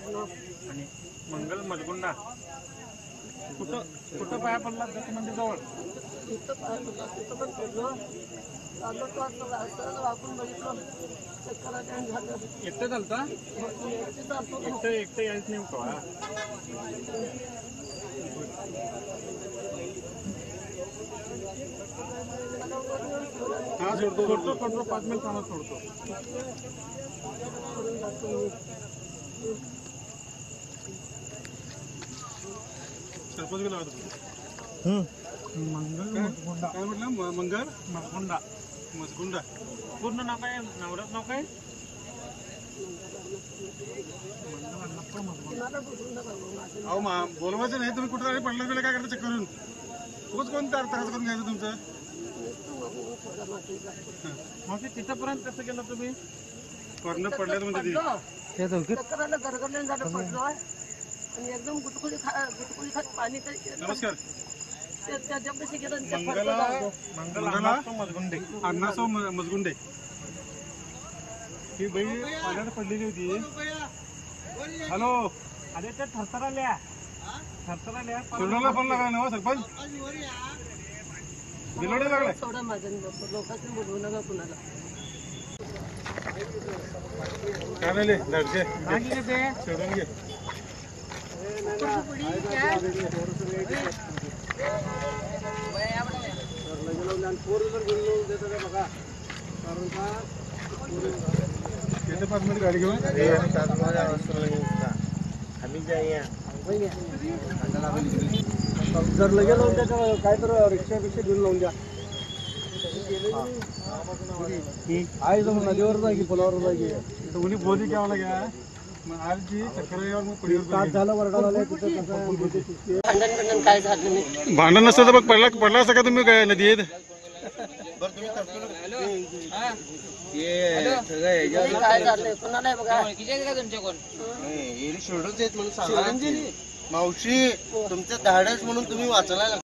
आणि मंगल मजगुंडा कुठं कुठं पाया पडला म्हणजे जवळ एकटं चालता एकटं यायच नाही का हा सोडतो 5 मिनिट थांबत सोडतो सरपंच गेला मंगल मजगुंडा काय म्हटलं मंगल मजगुंडा मजगुंडा पूर्ण नाव काय नवराच नाव काय अहो बोलवायचं नाही तुम्ही कुठे पडलं गेलं काय करता चेक करून खूपच कोण त्रास करून घ्यायचं तुमचं मग तिथपर्यंत कसं केलं तुम्ही कॉर्नर पडल्यात म्हणजे एकदम गुटकुळी खात पाणी नमस्कार अण्णासो मजगुंडे ही बाई पाण्यात पडलेली होती हॅलो अरे ते थरथराल्या सोडला फोन लागा ना सरपंच बिलोडे लागलाय सोडा माझ्या लोकांनी बोलवू नका कुणाला काय राहिले धडके सोडून घे गाडी घेऊन जर लगे लावून द्या काय तर रिक्षा घेऊन लावून द्या आहे जाऊन नदीवर जा की पुलावर जा की उन्ही बोली घ्यावं घ्या आजची चक्कर झालं वरडाला काय झालं नाही भांडण नसतं तर बघ पडला असं का तुम्ही काय नदी येत काय झालं कुणाला बघा मावशी तुमचं धाडस म्हणून तुम्ही वाचायला